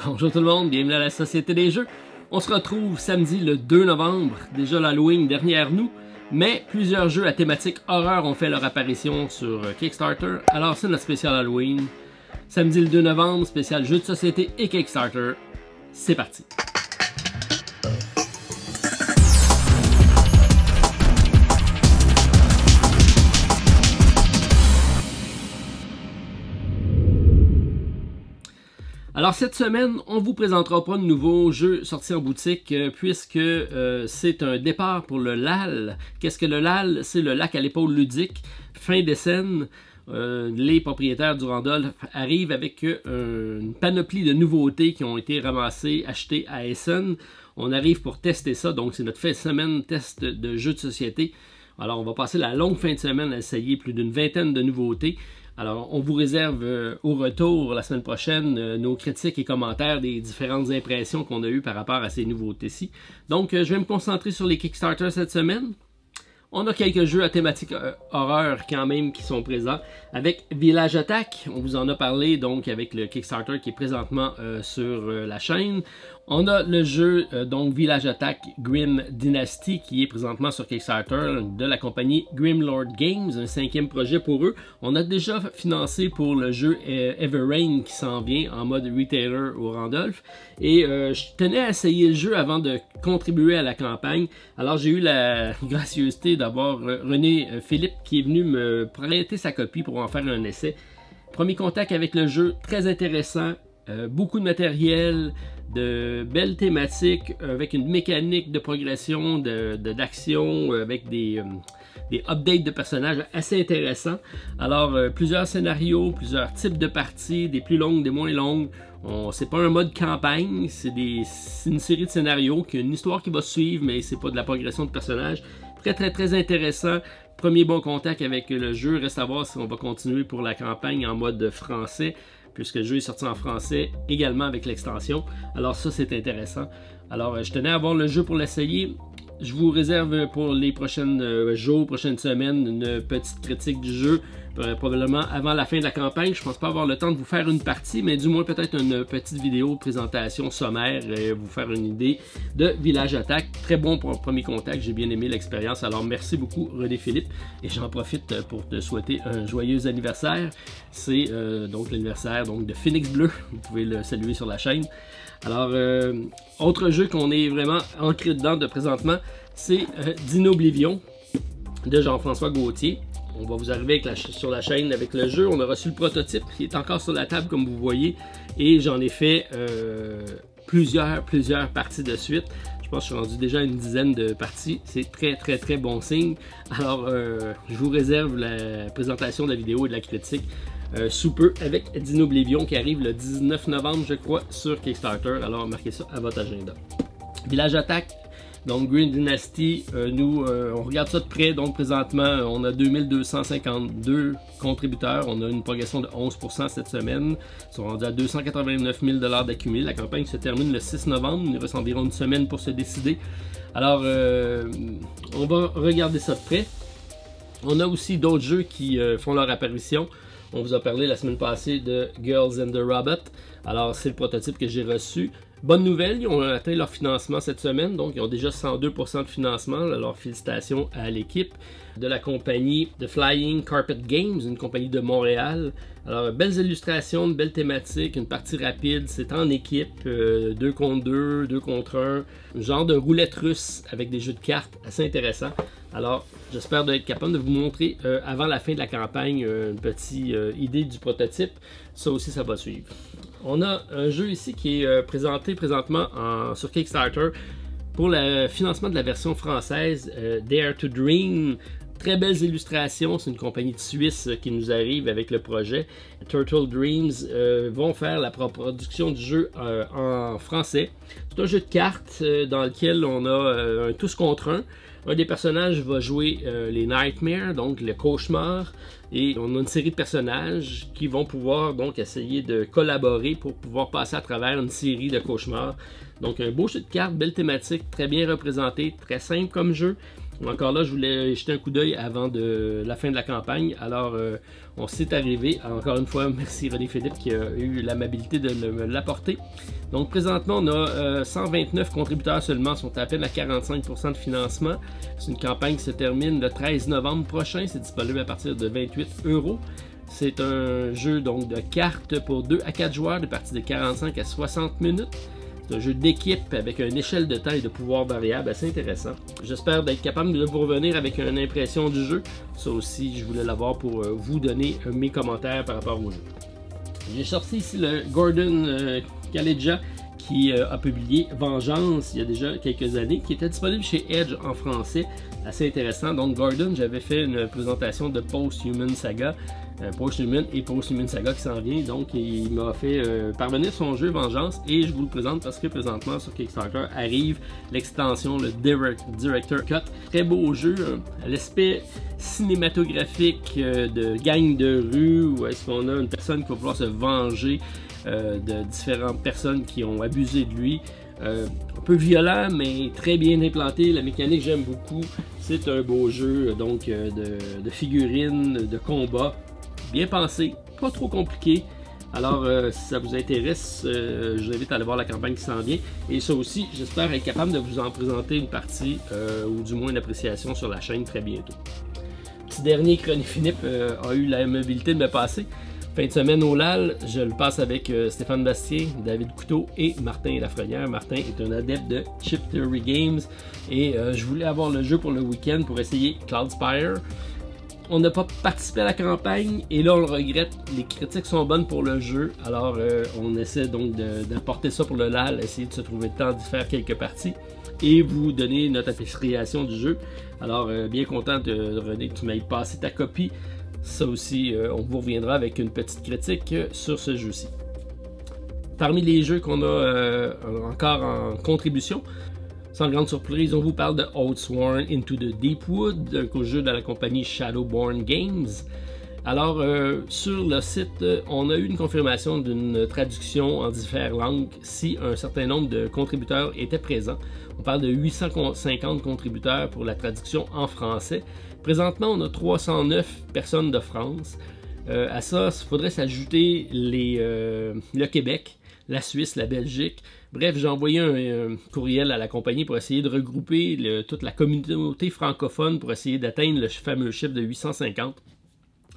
Bonjour tout le monde, bienvenue à la Société des Jeux. On se retrouve samedi le 2 novembre, déjà l'Halloween derrière nous, mais plusieurs jeux à thématique horreur ont fait leur apparition sur Kickstarter, alors c'est notre spécial Halloween. Samedi le 2 novembre, spécial jeux de société et Kickstarter, c'est parti! Alors cette semaine, on ne vous présentera pas de nouveaux jeux sortis en boutique puisque c'est un départ pour le LAL. Qu'est-ce que le LAL? C'est le lac à l'épaule ludique. Fin des scènes, les propriétaires du Randolph arrivent avec une panoplie de nouveautés qui ont été ramassées, achetées à Essen. On arrive pour tester ça, donc c'est notre fin de semaine test de jeux de société. Alors on va passer la longue fin de semaine à essayer plus d'une vingtaine de nouveautés. Alors, on vous réserve au retour la semaine prochaine nos critiques et commentaires des différentes impressions qu'on a eues par rapport à ces nouveautés-ci. Donc, je vais me concentrer sur les Kickstarter cette semaine. On a quelques jeux à thématique horreur quand même qui sont présents avec Village Attack. On vous en a parlé donc avec le Kickstarter qui est présentement sur la chaîne. On a le jeu donc Village Attack Grim Dynasty qui est présentement sur Kickstarter de la compagnie Grimlord Games, un 5e projet pour eux. On a déjà financé pour le jeu Everrain qui s'en vient en mode retailer au Randolph. Et je tenais à essayer le jeu avant de contribuer à la campagne. Alors j'ai eu la gracieuseté d'avoir René Philippe qui est venu me prêter sa copie pour en faire un essai. Premier contact avec le jeu, très intéressant, beaucoup de matériel, de belles thématiques, avec une mécanique de progression, d'action, avec des updates de personnages assez intéressants. Alors plusieurs scénarios, plusieurs types de parties, des plus longues, des moins longues. C'est pas un mode campagne, c'est une série de scénarios qui a une histoire qui va suivre, mais c'est pas de la progression de personnages. Très intéressant. Premier bon contact avec le jeu. Reste à voir si on va continuer pour la campagne en mode français, puisque le jeu est sorti en français également avec l'extension. Alors ça, c'est intéressant. Alors, je tenais à avoir le jeu pour l'essayer. Je vous réserve pour les prochains jours, prochaines semaines, une petite critique du jeu, probablement avant la fin de la campagne. Je pense pas avoir le temps de vous faire une partie, mais du moins peut-être une petite vidéo de présentation sommaire, vous faire une idée de Village Attack. Très bon pour un premier contact, j'ai bien aimé l'expérience. Alors merci beaucoup René Philippe, et j'en profite pour te souhaiter un joyeux anniversaire. C'est donc l'anniversaire de Phoenix Bleu, vous pouvez le saluer sur la chaîne. Alors, autre jeu qu'on est vraiment ancré dedans de présentement, c'est Dinoblivion de Jean-François Gauthier. On va vous arriver sur la chaîne avec le jeu. On a reçu le prototype qui est encore sur la table comme vous voyez. Et j'en ai fait plusieurs parties de suite. Je pense que je suis rendu déjà à une dizaine de parties. C'est très bon signe. Alors, je vous réserve la présentation de la vidéo et de la critique sous peu avec Dinoblivion qui arrive le 19 novembre, je crois, sur Kickstarter. Alors, marquez ça à votre agenda. Village Attack, donc Grim Dynasty, nous, on regarde ça de près. Donc, présentement, on a 2252 contributeurs. On a une progression de 11% cette semaine. Ils sont rendus à 289 000 $ d'accumulé. La campagne se termine le 6 novembre. Il reste environ une semaine pour se décider. Alors, on va regarder ça de près. On a aussi d'autres jeux qui font leur apparition. On vous a parlé la semaine passée de Girls and the Robot. Alors, c'est le prototype que j'ai reçu. Bonne nouvelle, ils ont atteint leur financement cette semaine, donc ils ont déjà 102% de financement. Alors, félicitations à l'équipe de la compagnie The Flying Carpet Games, une compagnie de Montréal. Alors, belles illustrations, une belle thématique, une partie rapide, c'est en équipe, 2 contre 2, 2 contre 1, un genre de roulette russe avec des jeux de cartes assez intéressant. Alors, j'espère d'être capable de vous montrer avant la fin de la campagne une petite idée du prototype. Ça aussi, ça va suivre. On a un jeu ici qui est présenté présentement sur Kickstarter pour le financement de la version française Dare to Dream. Très belles illustrations, c'est une compagnie de Suisse qui nous arrive avec le projet. Turtle Dreams vont faire la production du jeu en français. C'est un jeu de cartes dans lequel on a un tous contre un. Un des personnages va jouer les Nightmares, donc le cauchemar, et on a une série de personnages qui vont pouvoir donc essayer de collaborer pour pouvoir passer à travers une série de cauchemars. Donc un beau jeu de cartes, belle thématique, très bien représenté, très simple comme jeu. Encore là, je voulais jeter un coup d'œil avant la fin de la campagne. Alors, on s'est arrivé. Encore une fois, merci René Philippe qui a eu l'amabilité de me l'apporter. Donc, présentement, on a 129 contributeurs seulement, sont à peine à 45% de financement. C'est une campagne qui se termine le 13 novembre prochain. C'est disponible à partir de 28 €. C'est un jeu donc de cartes pour 2 à 4 joueurs, de parties de 45 à 60 minutes. C'est un jeu d'équipe avec une échelle de temps et de pouvoir variable assez intéressant. J'espère d'être capable de vous revenir avec une impression du jeu. Ça aussi, je voulais l'avoir pour vous donner mes commentaires par rapport au jeu. J'ai sorti ici le Gordon Kaleja qui a publié Vengeance il y a déjà quelques années, qui était disponible chez Edge en français, assez intéressant. Donc Gordon, j'avais fait une présentation de Post-Human Saga, Post-Human et Post-Human Saga qui s'en vient, donc il m'a fait parvenir son jeu Vengeance et je vous le présente parce que présentement sur Kickstarter arrive l'extension, le Director Cut. Très beau jeu, l'aspect cinématographique de gang de rue où est-ce qu'on a une personne qui va pouvoir se venger de différentes personnes qui ont abusé de lui. Un peu violent mais très bien implanté, la mécanique j'aime beaucoup. C'est un beau jeu donc de figurines, de combat, bien pensé, pas trop compliqué. Alors si ça vous intéresse, je vous invite à aller voir la campagne qui s'en vient. Et ça aussi, j'espère être capable de vous en présenter une partie ou du moins une appréciation sur la chaîne très bientôt. Petit dernier, René Philippe a eu l'amabilité de me passer. Fin de semaine au LAL, je le passe avec Stéphane Bastien, David Couteau et Martin Lafrenière. Martin est un adepte de Chip Theory Games et je voulais avoir le jeu pour le week-end pour essayer Cloudspire. On n'a pas participé à la campagne et là on le regrette, les critiques sont bonnes pour le jeu, alors on essaie donc d'apporter ça pour le LAL, essayer de se trouver le temps d'y faire quelques parties et vous donner notre appréciation du jeu. Alors bien content de René que tu m'aies passé ta copie. Ça aussi, on vous reviendra avec une petite critique sur ce jeu-ci. Parmi les jeux qu'on a encore en contribution, sans grande surprise, on vous parle de Oathsworn Into the Deepwood, un jeu de la compagnie Shadowborn Games. Alors, sur le site, on a eu une confirmation d'une traduction en différentes langues si un certain nombre de contributeurs étaient présents. On parle de 850 contributeurs pour la traduction en français. Présentement, on a 309 personnes de France. À ça, il faudrait s'ajouter le Québec, la Suisse, la Belgique. Bref, j'ai envoyé un courriel à la compagnie pour essayer de regrouper toute la communauté francophone pour essayer d'atteindre le fameux chiffre de 850.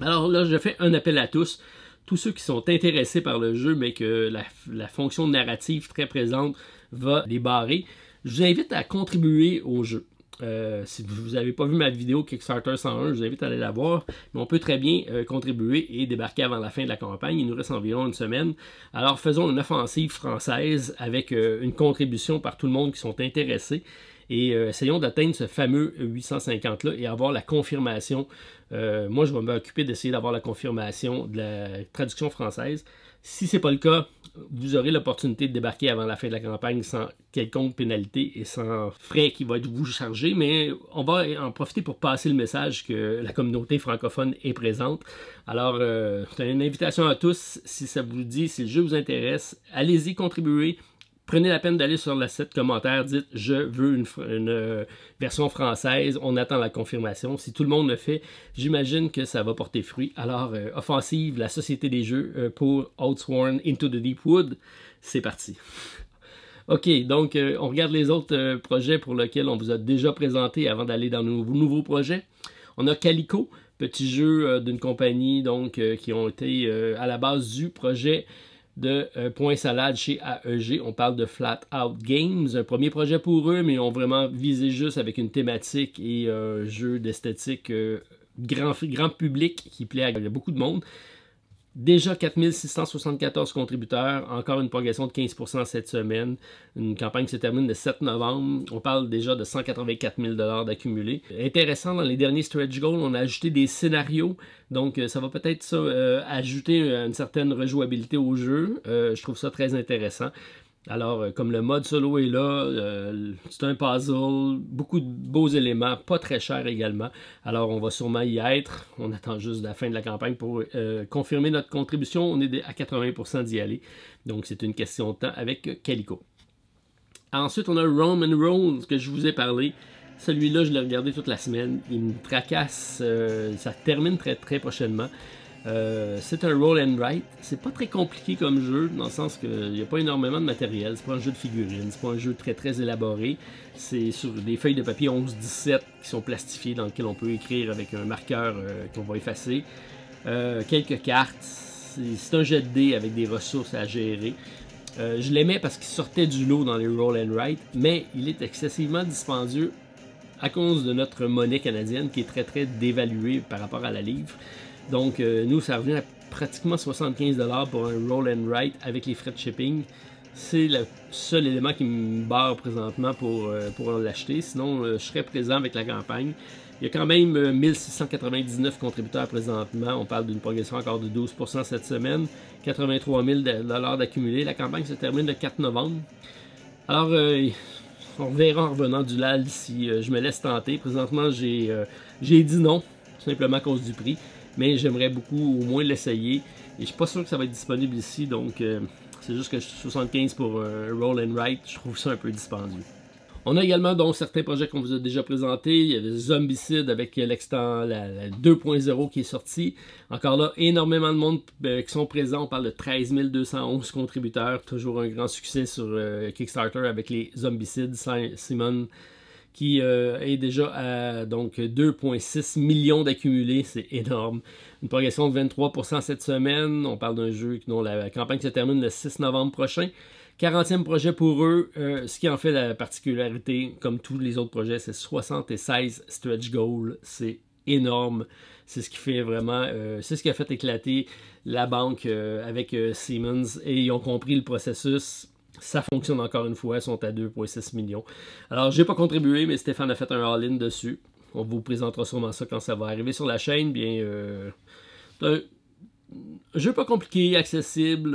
Alors là, je fais un appel à tous ceux qui sont intéressés par le jeu, mais que la fonction narrative très présente va les barrer. Je vous invite à contribuer au jeu. Si vous n'avez pas vu ma vidéo Kickstarter 101, je vous invite à aller la voir. Mais on peut très bien contribuer et débarquer avant la fin de la campagne. Il nous reste environ une semaine. Alors faisons une offensive française avec une contribution par tout le monde qui sont intéressés. Et essayons d'atteindre ce fameux 850 là et avoir la confirmation. Moi, je vais m'occuper d'essayer d'avoir la confirmation de la traduction française. Si ce n'est pas le cas, vous aurez l'opportunité de débarquer avant la fin de la campagne sans quelconque pénalité et sans frais qui vont être vous chargés, mais on va en profiter pour passer le message que la communauté francophone est présente. Alors, c'est une invitation à tous, si ça vous dit, si le jeu vous intéresse, allez-y contribuer. Prenez la peine d'aller sur le site commentaire, dites « Je veux une version française », on attend la confirmation. Si tout le monde le fait, j'imagine que ça va porter fruit. Alors, offensive, la Société des jeux pour Oathsworn Into the Deepwood, c'est parti. Ok, donc on regarde les autres projets pour lesquels on vous a déjà présenté avant d'aller dans nos nouveaux projets. On a Calico, petit jeu d'une compagnie donc, qui ont été à la base du projet de Point Salade chez AEG. On parle de Flat Out Games, un premier projet pour eux, mais ils ont vraiment visé juste avec une thématique et un jeu d'esthétique grand public qui plaît à beaucoup de monde. Déjà 4674 contributeurs, encore une progression de 15% cette semaine. Une campagne qui se termine le 7 novembre. On parle déjà de 184 000 $ d'accumulés. Intéressant, dans les derniers stretch goals, on a ajouté des scénarios. Donc ça va peut-être ça ajouter une certaine rejouabilité au jeu. Je trouve ça très intéressant. Alors, comme le mode solo est là, c'est un puzzle, beaucoup de beaux éléments, pas très cher également. Alors, on va sûrement y être. On attend juste la fin de la campagne pour confirmer notre contribution. On est à 80% d'y aller. Donc, c'est une question de temps avec Calico. Ensuite, on a Roman Rolls, que je vous ai parlé. Celui-là, je l'ai regardé toute la semaine. Il me tracasse. Ça termine très très prochainement. C'est un roll and write. C'est pas très compliqué comme jeu, dans le sens qu'il n'y a pas énormément de matériel. C'est pas un jeu de figurines. C'est pas un jeu très très élaboré. C'est sur des feuilles de papier 11-17 qui sont plastifiées, dans lesquelles on peut écrire avec un marqueur qu'on va effacer. Quelques cartes. C'est un jet de dés avec des ressources à gérer. Je l'aimais parce qu'il sortait du lot dans les roll and write, mais il est excessivement dispendieux à cause de notre monnaie canadienne qui est très très dévaluée par rapport à la livre. Donc nous, ça revient à pratiquement 75$ pour un roll and write avec les frais de shipping. C'est le seul élément qui me barre présentement pour l'acheter. Sinon, je serais présent avec la campagne. Il y a quand même 1699 contributeurs présentement. On parle d'une progression encore de 12% cette semaine. 83 000$ d'accumulé. La campagne se termine le 4 novembre. Alors, on verra en revenant du LAL si je me laisse tenter. Présentement, j'ai dit non, simplement à cause du prix. Mais j'aimerais beaucoup au moins l'essayer. Et je ne suis pas sûr que ça va être disponible ici. Donc, c'est juste que 75$ pour un roll and write, je trouve ça un peu dispendieux. On a également donc certains projets qu'on vous a déjà présentés. Il y avait Zombicide avec la 2.0 qui est sortie. Encore là, énormément de monde qui sont présents. On parle de 13 211 contributeurs. Toujours un grand succès sur Kickstarter avec les Zombicides. Simon qui est déjà à donc 2,6 millions d'accumulés. C'est énorme. Une progression de 23% cette semaine. On parle d'un jeu dont la campagne se termine le 6 novembre prochain. 40e projet pour eux, ce qui en fait la particularité, comme tous les autres projets, c'est 76 stretch goals. C'est énorme. C'est ce qui fait vraiment, c'est ce qui a fait éclater la banque avec Siemens, et ils ont compris le processus. Ça fonctionne encore une fois, ils sont à 2,6 millions. Alors, j'ai pas contribué, mais Stéphane a fait un all-in dessus. On vous présentera sûrement ça quand ça va arriver sur la chaîne. Bien, jeu pas compliqué, accessible,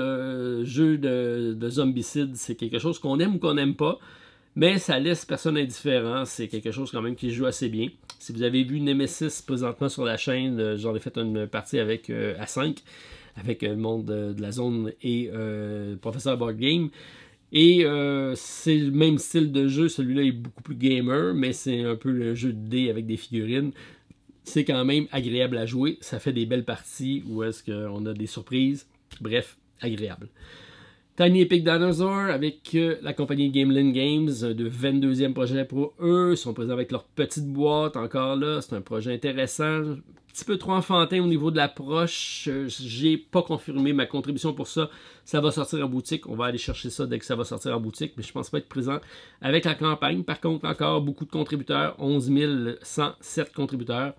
jeu de zombicide, c'est quelque chose qu'on aime ou qu'on n'aime pas, mais ça laisse personne indifférent, c'est quelque chose quand même qui joue assez bien. Si vous avez vu Nemesis présentement sur la chaîne, j'en ai fait une partie avec à 5, avec le monde de la zone et Professeur Board Game. Et c'est le même style de jeu, celui-là est beaucoup plus gamer, mais c'est un peu le jeu de dés avec des figurines. C'est quand même agréable à jouer, ça fait des belles parties où est-ce qu'on a des surprises, bref, agréable. Tiny Epic Dinosaur avec la compagnie Gamelin Games, de 22e projet pour eux, ils sont présents avec leur petite boîte encore là, c'est un projet intéressant, un petit peu trop enfantin au niveau de l'approche, j'ai pas confirmé ma contribution pour ça, ça va sortir en boutique, on va aller chercher ça dès que ça va sortir en boutique, mais je pense pas être présent avec la campagne. Par contre, encore beaucoup de contributeurs, 11 107 contributeurs.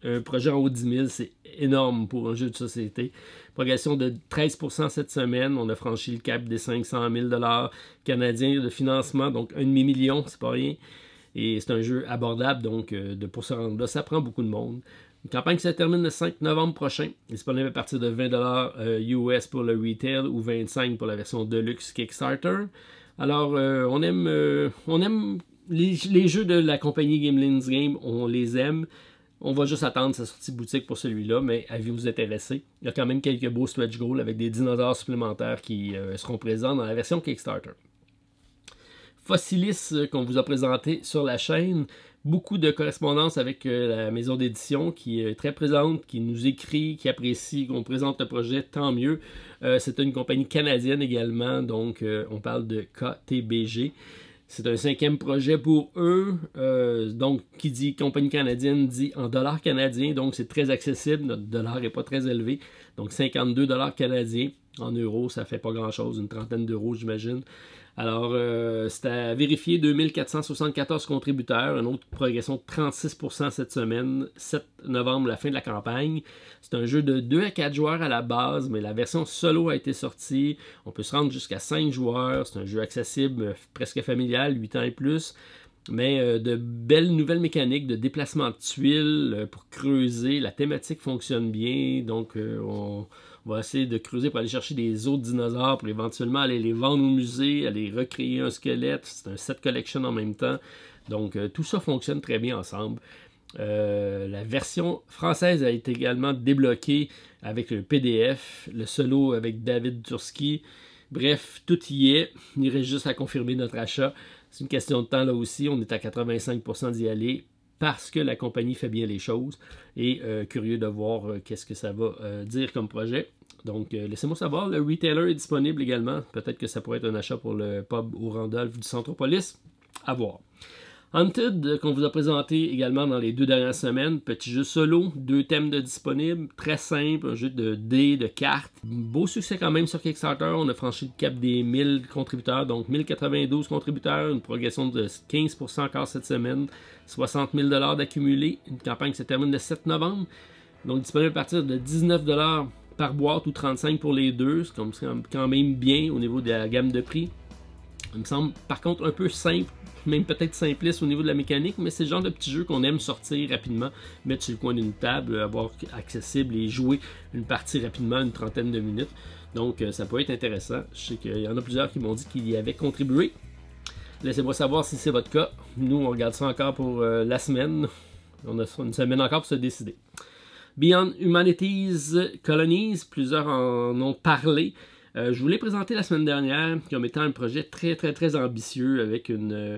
Un projet en haut de 10 000, c'est énorme pour un jeu de société. Progression de 13% cette semaine. On a franchi le cap des 500 000 $ canadiens de financement, donc 1,5 million, c'est pas rien. Et c'est un jeu abordable, donc pour se rendre là, ça prend beaucoup de monde. Une campagne qui se termine le 5 novembre prochain. Disponible à partir de 20$ US pour le retail ou 25$ pour la version Deluxe Kickstarter. Alors, on aime les jeux de la compagnie Gamelin Games, on les aime. On va juste attendre sa sortie boutique pour celui-là, mais avez-vous intéressé? Il y a quand même quelques beaux stretch goals avec des dinosaures supplémentaires qui seront présents dans la version Kickstarter. Fossilis qu'on vous a présenté sur la chaîne, beaucoup de correspondance avec la maison d'édition qui est très présente, qui nous écrit, qui apprécie qu'on présente le projet, tant mieux. C'est une compagnie canadienne également, donc on parle de KTBG. C'est un 5e projet pour eux, donc qui dit compagnie canadienne dit en dollars canadiens, donc c'est très accessible, notre dollar n'est pas très élevé, donc 52$ canadiens, en euros ça fait pas grand chose, une trentaine d'euros j'imagine. Alors c'est à vérifier, 2474 contributeurs, une autre progression de 36% cette semaine, 7 novembre la fin de la campagne. C'est un jeu de 2 à 4 joueurs à la base, mais la version solo a été sortie, on peut se rendre jusqu'à 5 joueurs, c'est un jeu accessible, presque familial, 8 ans et plus. Mais de belles nouvelles mécaniques de déplacement de tuiles pour creuser, la thématique fonctionne bien, donc on va essayer de creuser pour aller chercher des autres dinosaures, pour éventuellement aller les vendre au musée, aller recréer un squelette, c'est un set collection en même temps, donc tout ça fonctionne très bien ensemble. La version française a été également débloquée avec le PDF, le solo avec David Turski, bref, tout y est, il reste juste à confirmer notre achat. C'est une question de temps là aussi, on est à 85% d'y aller parce que la compagnie fait bien les choses et curieux de voir qu'est-ce que ça va dire comme projet. Donc laissez-moi savoir, le retailer est disponible également, peut-être que ça pourrait être un achat pour le pub au Randolph du Centropolis, à voir. Hunted, qu'on vous a présenté également dans les 2 dernières semaines, petit jeu solo, 2 thèmes de disponibles, très simple, un jeu de dés, de cartes. Beau succès quand même sur Kickstarter, on a franchi le cap des 1000 contributeurs, donc 1092 contributeurs, une progression de 15% encore cette semaine, 60 000 $ d'accumulé, une campagne qui se termine le 7 novembre, donc disponible à partir de 19 $ par boîte ou 35 pour les deux, c'est quand même bien au niveau de la gamme de prix. Il me semble par contre un peu simple, même peut-être simpliste au niveau de la mécanique, mais c'est le genre de petit jeu qu'on aime sortir rapidement, mettre sur le coin d'une table, avoir accessible et jouer une partie rapidement, une trentaine de minutes. Donc ça peut être intéressant. Je sais qu'il y en a plusieurs qui m'ont dit qu'ils y avaient contribué. Laissez-moi savoir si c'est votre cas. Nous, on regarde ça encore pour la semaine. On a une semaine encore pour se décider. Beyond Humanity's Colonies, plusieurs en ont parlé. Je vous l'ai présenté la semaine dernière comme étant un projet très ambitieux avec une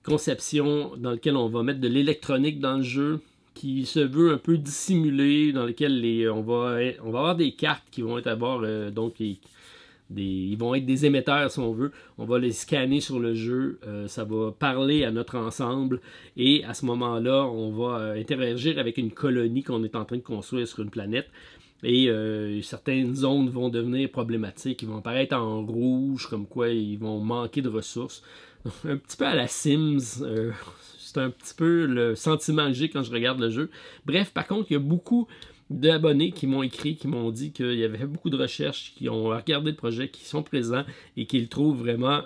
conception dans laquelle on va mettre de l'électronique dans le jeu qui se veut un peu dissimulé, dans lequel on va avoir des cartes qui vont être ils vont être des émetteurs si on veut. On va les scanner sur le jeu, ça va parler à notre ensemble et à ce moment-là, on va interagir avec une colonie qu'on est en train de construire sur une planète. Et certaines zones vont devenir problématiques, ils vont apparaître en rouge, comme quoi ils vont manquer de ressources. Un petit peu à la Sims, c'est un petit peu le sentiment que j'ai quand je regarde le jeu. Bref, par contre, il y a beaucoup d'abonnés qui m'ont écrit, qui m'ont dit qu'il y avait beaucoup de recherches, qui ont regardé le projet, qui sont présents et qui le trouvent vraiment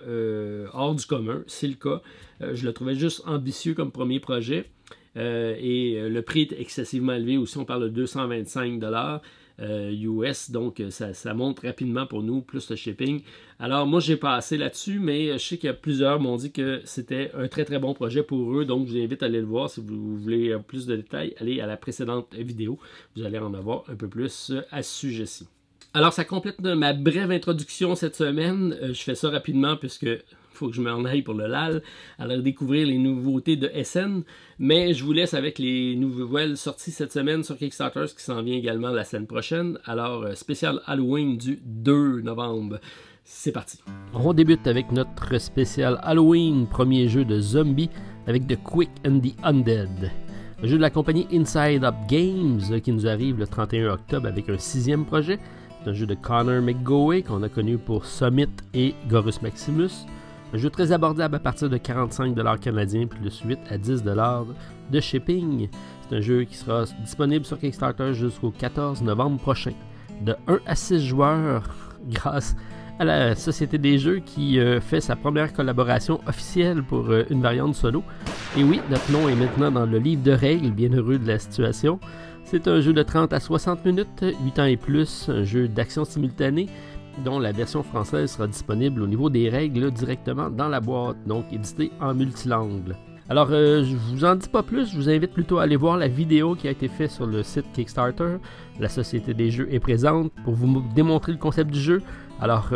hors du commun. C'est le cas. Je le trouvais juste ambitieux comme premier projet. Et le prix est excessivement élevé aussi, on parle de 225 $ US, donc ça monte rapidement pour nous, plus le shipping. Alors moi j'ai passé là-dessus, mais je sais qu'il y a plusieurs m'ont dit que c'était un très bon projet pour eux, donc je vous invite à aller le voir. Si vous voulez plus de détails, allez à la précédente vidéo, vous allez en avoir un peu plus à ce sujet-ci. Alors ça complète ma brève introduction cette semaine, je fais ça rapidement puisque faut que je m'en aille pour le LAL, alors découvrir les nouveautés de SN, mais je vous laisse avec les nouvelles sorties cette semaine sur Kickstarter, ce qui s'en vient également la semaine prochaine. Alors, spécial Halloween du 2 novembre. C'est parti. On débute avec notre spécial Halloween, premier jeu de zombies avec The Quick and the Undead. Un jeu de la compagnie Inside Up Games qui nous arrive le 31 octobre avec un 6e projet. C'est un jeu de Connor McGoey qu'on a connu pour Summit et Gorus Maximus. Un jeu très abordable à partir de 45 $ canadiens plus 8 à 10 $ de shipping. C'est un jeu qui sera disponible sur Kickstarter jusqu'au 14 novembre prochain. De 1 à 6 joueurs grâce à la Société des Jeux qui fait sa première collaboration officielle pour une variante solo. Et oui, notre nom est maintenant dans le livre de règles, bien heureux de la situation. C'est un jeu de 30 à 60 minutes, 8 ans et plus, un jeu d'action simultanée, dont la version française sera disponible au niveau des règles directement dans la boîte, donc édité en multilangue. Alors, je vous en dis pas plus, je vous invite plutôt à aller voir la vidéo qui a été faite sur le site Kickstarter. La Société des Jeux est présente pour vous démontrer le concept du jeu. Alors,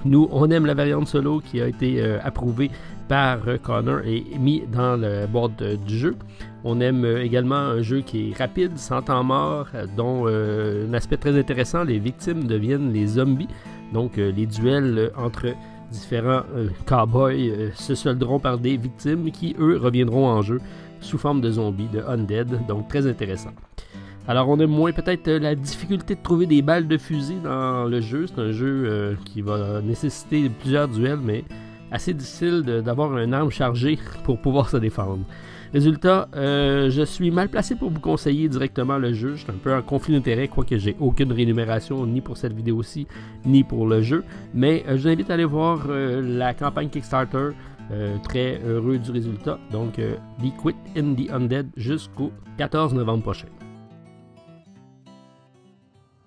nous, on aime la variante solo qui a été approuvée par Connor et mis dans la boîte du jeu. On aime également un jeu qui est rapide, sans temps mort, dont un aspect très intéressant, les victimes deviennent les zombies. Donc, les duels entre différents cowboys se solderont par des victimes qui, eux, reviendront en jeu sous forme de zombies, de undead, donc très intéressant. Alors, on aime moins peut-être la difficulté de trouver des balles de fusil dans le jeu. C'est un jeu qui va nécessiter plusieurs duels, mais assez difficile d'avoir une arme chargée pour pouvoir se défendre. Résultat, je suis mal placé pour vous conseiller directement le jeu. Je suis un peu en conflit d'intérêt, quoique j'ai aucune rémunération ni pour cette vidéo-ci, ni pour le jeu. Mais je vous invite à aller voir la campagne Kickstarter. Très heureux du résultat. Donc, The Quick and the Undead jusqu'au 14 novembre prochain.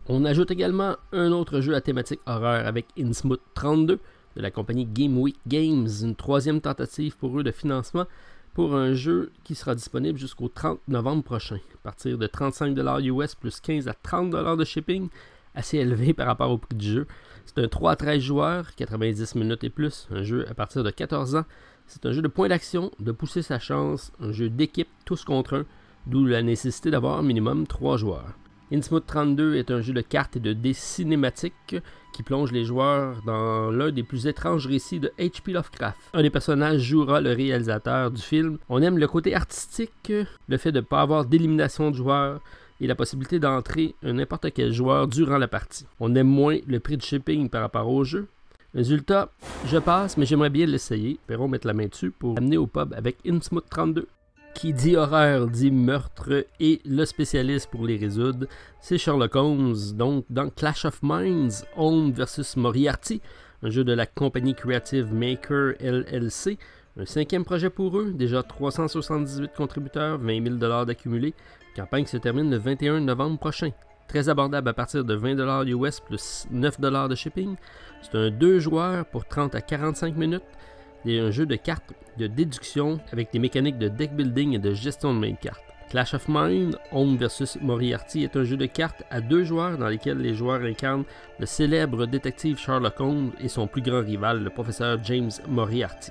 On ajoute également un autre jeu à thématique horreur avec Innsmouth 32 de la compagnie Game Week Games. Une 3e tentative pour eux de financement pour un jeu qui sera disponible jusqu'au 30 novembre prochain. À partir de 35 $ US plus 15 à 30 $ de shipping, assez élevé par rapport au prix du jeu. C'est un 3 à 13 joueurs, 90 minutes et plus, un jeu à partir de 14 ans, C'est un jeu de point d'action, de pousser sa chance, un jeu d'équipe tous contre un, d'où la nécessité d'avoir un minimum 3 joueurs. Innsmouth 32 est un jeu de cartes et de dés cinématiques qui plonge les joueurs dans l'un des plus étranges récits de H.P. Lovecraft. Un des personnages jouera le réalisateur du film. On aime le côté artistique, le fait de ne pas avoir d'élimination de joueurs et la possibilité d'entrer n'importe quel joueur durant la partie. On aime moins le prix de shipping par rapport au jeu. Résultat, je passe, mais j'aimerais bien l'essayer. Perron mettre la main dessus pour amener au pub avec Innsmouth 32. Qui dit horreur, dit meurtre, et le spécialiste pour les résoudre, c'est Sherlock Holmes. Donc, dans Clash of Minds, Holmes vs Moriarty, un jeu de la compagnie Creative Maker LLC, un 5e projet pour eux, déjà 378 contributeurs, 20 000 $ d'accumulés. Campagne se termine le 21 novembre prochain. Très abordable à partir de 20 $ US plus 9 $ de shipping. C'est un 2 joueurs pour 30 à 45 minutes. C'est un jeu de cartes de déduction avec des mécaniques de deck building et de gestion de main de cartes. Clash of Minds, Holmes vs Moriarty est un jeu de cartes à 2 joueurs dans lequel les joueurs incarnent le célèbre détective Sherlock Holmes et son plus grand rival, le professeur James Moriarty.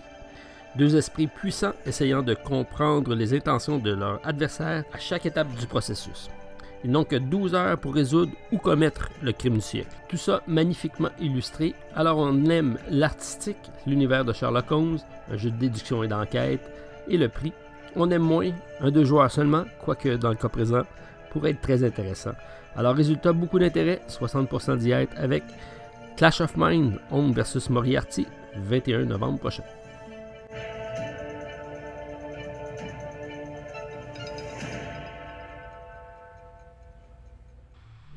2 esprits puissants essayant de comprendre les intentions de leur adversaire à chaque étape du processus. Ils n'ont que 12 heures pour résoudre ou commettre le crime du siècle. Tout ça magnifiquement illustré. Alors on aime l'artistique, l'univers de Sherlock Holmes, un jeu de déduction et d'enquête, et le prix. On aime moins un 2 joueurs seulement, quoique dans le cas présent, pourrait être très intéressant. Alors résultat, beaucoup d'intérêt, 60% d'y être avec Clash of Minds, Holmes vs Moriarty, 21 novembre prochain.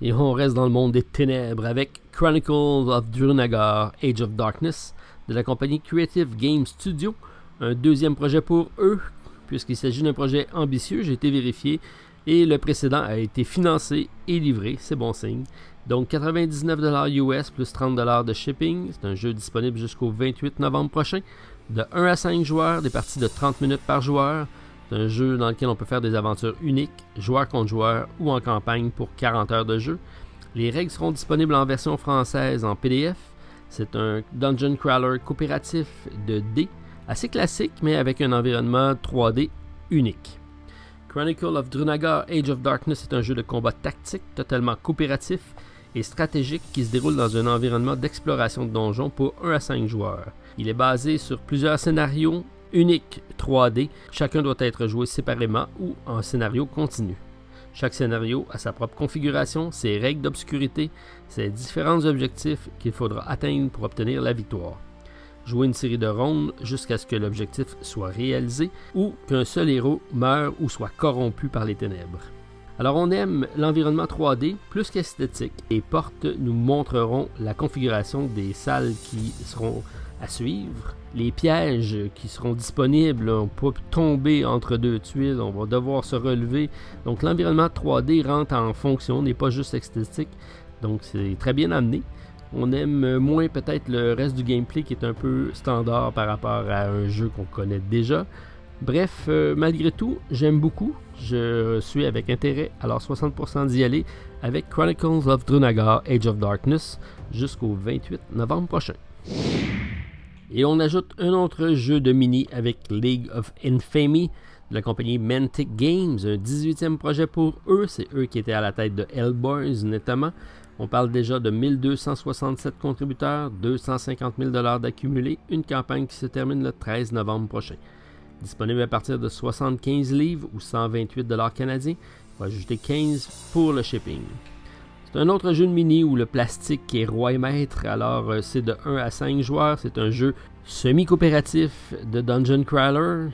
Et on reste dans le monde des ténèbres avec Chronicles of Drunagar, Age of Darkness, de la compagnie Creative Game Studio. Un 2e projet pour eux, puisqu'il s'agit d'un projet ambitieux, j'ai été vérifié, et le précédent a été financé et livré, c'est bon signe. Donc 99 $ US plus 30 $ de shipping, c'est un jeu disponible jusqu'au 28 novembre prochain, de 1 à 5 joueurs, des parties de 30 minutes par joueur. C'est un jeu dans lequel on peut faire des aventures uniques, joueur contre joueur ou en campagne pour 40 heures de jeu. Les règles seront disponibles en version française en PDF. C'est un dungeon crawler coopératif de dés, assez classique mais avec un environnement 3D unique. Chronicle of Drunagar Age of Darkness est un jeu de combat tactique totalement coopératif et stratégique qui se déroule dans un environnement d'exploration de donjons pour 1 à 5 joueurs. Il est basé sur plusieurs scénarios unique 3D, chacun doit être joué séparément ou en scénario continu. Chaque scénario a sa propre configuration, ses règles d'obscurité, ses différents objectifs qu'il faudra atteindre pour obtenir la victoire. Jouer une série de rondes jusqu'à ce que l'objectif soit réalisé ou qu'un seul héros meure ou soit corrompu par les ténèbres. Alors on aime l'environnement 3D plus qu'esthétique et portes nous montreront la configuration des salles qui seront à suivre. Les pièges qui seront disponibles, on peut tomber entre 2 tuiles, on va devoir se relever. Donc l'environnement 3D rentre en fonction, n'est pas juste esthétique. Donc c'est très bien amené. On aime moins peut-être le reste du gameplay qui est un peu standard par rapport à un jeu qu'on connaît déjà. Bref, malgré tout, j'aime beaucoup. Je suis avec intérêt, alors 60% d'y aller avec Chronicles of Drunagar Age of Darkness jusqu'au 28 novembre prochain. Et on ajoute un autre jeu de mini avec League of Infamy de la compagnie Mantic Games, un 18e projet pour eux, c'est eux qui étaient à la tête de Hellboys notamment. On parle déjà de 1267 contributeurs, 250 000 $ d'accumulés, une campagne qui se termine le 13 novembre prochain. Disponible à partir de 75 livres ou 128 $ canadiens, on va ajouter 15 pour le shipping. C'est un autre jeu de mini où le plastique est roi et maître, alors c'est de 1 à 5 joueurs, c'est un jeu semi-coopératif de Dungeon Crawler.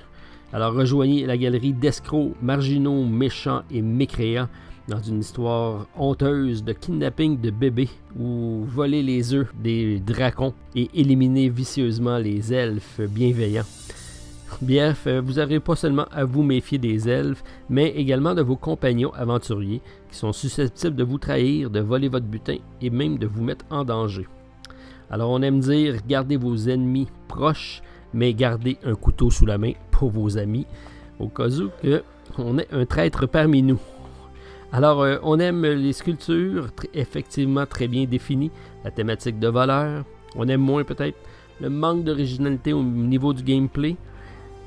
Alors rejoignez la galerie d'escrocs, marginaux, méchants et mécréants dans une histoire honteuse de kidnapping de bébés ou voler les œufs des dracons et éliminer vicieusement les elfes bienveillants. Bref, vous n'aurez pas seulement à vous méfier des elfes, mais également de vos compagnons aventuriers qui sont susceptibles de vous trahir, de voler votre butin et même de vous mettre en danger. Alors on aime dire, gardez vos ennemis proches, mais gardez un couteau sous la main pour vos amis, au cas où on ait un traître parmi nous. Alors on aime les sculptures, effectivement très bien définies, la thématique de voleur. On aime moins peut-être le manque d'originalité au niveau du gameplay.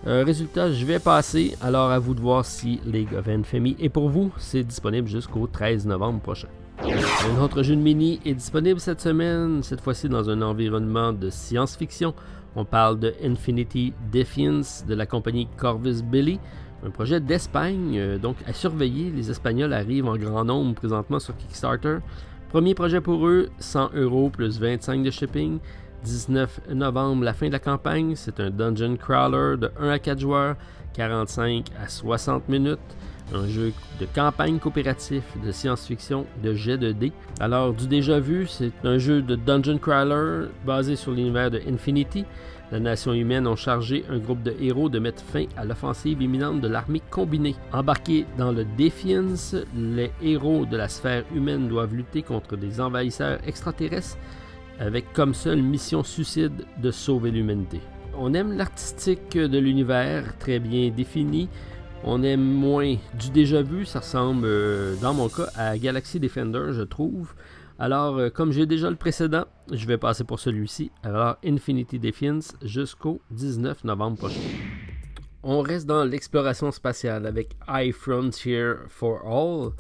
Résultat, je vais passer, alors à vous de voir si League of Infamy est pour vous. C'est disponible jusqu'au 13 novembre prochain. Un autre jeu de mini est disponible cette semaine, cette fois-ci dans un environnement de science-fiction. On parle de Infinity Defiance de la compagnie Corvus Belli, un projet d'Espagne, donc à surveiller. Les Espagnols arrivent en grand nombre présentement sur Kickstarter. Premier projet pour eux, 100 € plus 25 de shipping. 19 novembre, la fin de la campagne. C'est un dungeon crawler de 1 à 4 joueurs, 45 à 60 minutes. Un jeu de campagne coopératif de science-fiction de jet de dés. Alors, du déjà vu, c'est un jeu de dungeon crawler basé sur l'univers de Infinity. La nation humaine ont chargé un groupe de héros de mettre fin à l'offensive imminente de l'armée combinée. Embarqués dans le Defiance, les héros de la sphère humaine doivent lutter contre des envahisseurs extraterrestres avec comme seule mission suicide de sauver l'humanité. On aime l'artistique de l'univers, très bien défini. On aime moins du déjà vu, ça ressemble dans mon cas à Galaxy Defender, je trouve. Alors, comme j'ai déjà le précédent, je vais passer pour celui-ci. Alors, Infinity Defiance jusqu'au 19 novembre prochain. On reste dans l'exploration spatiale avec High Frontier for All,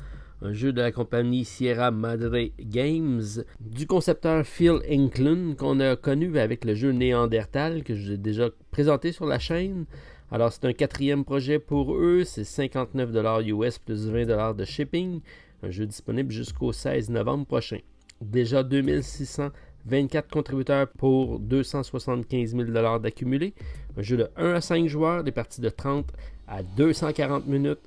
un jeu de la compagnie Sierra Madre Games, du concepteur Phil Enklund, qu'on a connu avec le jeu Néandertal, que j'ai déjà présenté sur la chaîne. Alors, c'est un 4e projet pour eux, c'est 59 $ US plus 20 $ de shipping, un jeu disponible jusqu'au 16 novembre prochain. Déjà 2624 contributeurs pour 275 000 $ d'accumulé, un jeu de 1 à 5 joueurs, des parties de 30 à 240 minutes.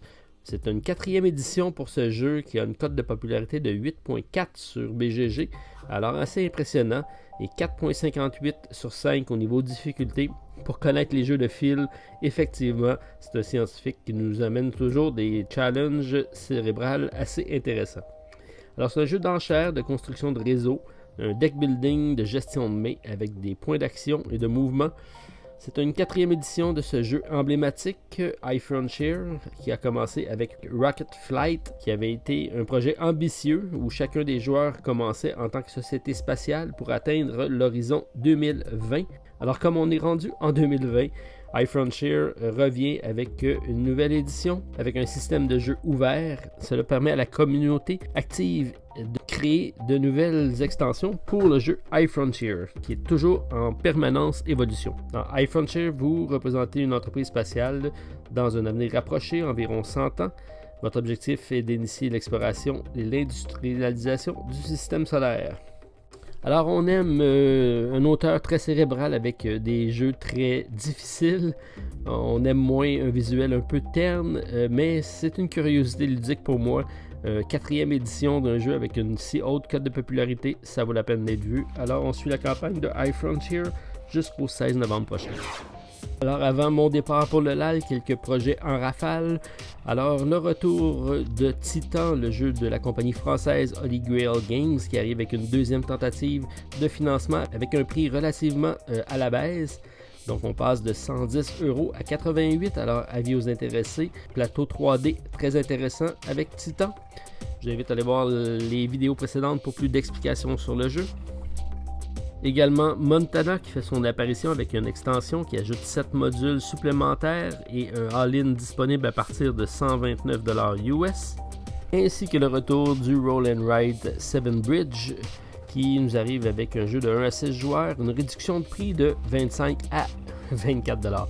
C'est une 4e édition pour ce jeu qui a une cote de popularité de 8.4 sur BGG, alors assez impressionnant, et 4.58 sur 5 au niveau de difficulté. Pour connaître les jeux de Phil, effectivement, c'est un scientifique qui nous amène toujours des challenges cérébrales assez intéressants. Alors c'est un jeu d'enchères, de construction de réseau, un deck building de gestion de main avec des points d'action et de mouvement. C'est une 4e édition de ce jeu emblématique, High Frontier, qui a commencé avec Rocket Flight, qui avait été un projet ambitieux où chacun des joueurs commençait en tant que société spatiale pour atteindre l'horizon 2020. Alors comme on est rendu en 2020, High Frontier revient avec une nouvelle édition, avec un système de jeu ouvert. Cela permet à la communauté active de créer de nouvelles extensions pour le jeu High Frontier, qui est toujours en permanence évolution. Dans High Frontier, vous représentez une entreprise spatiale dans un avenir rapproché, environ 100 ans. Votre objectif est d'initier l'exploration et l'industrialisation du système solaire. Alors on aime un auteur très cérébral avec des jeux très difficiles. On aime moins un visuel un peu terne, mais c'est une curiosité ludique pour moi. 4e édition d'un jeu avec une si haute cote de popularité, ça vaut la peine d'être vu. Alors on suit la campagne de High Frontier jusqu'au 16 novembre prochain. Alors avant mon départ pour le LAL, quelques projets en rafale. Alors le retour de Titan, le jeu de la compagnie française Holy Grail Games, qui arrive avec une 2e tentative de financement avec un prix relativement à la baisse. Donc on passe de 110 € à 88, alors avis aux intéressés. Plateau 3D très intéressant avec Titan. Je vous invite à aller voir les vidéos précédentes pour plus d'explications sur le jeu. Également Montana qui fait son apparition avec une extension qui ajoute 7 modules supplémentaires et un all-in disponible à partir de 129 $ US. Ainsi que le retour du Roll and Ride 7 Bridge qui nous arrive avec un jeu de 1 à 6 joueurs, une réduction de prix de 25 à 24 $.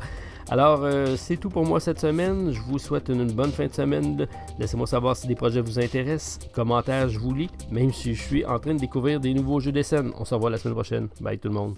Alors, c'est tout pour moi cette semaine. Je vous souhaite une bonne fin de semaine. Laissez-moi savoir si des projets vous intéressent. Commentaires, je vous lis. Même si je suis en train de découvrir des nouveaux jeux des scènes. On se revoit la semaine prochaine. Bye tout le monde.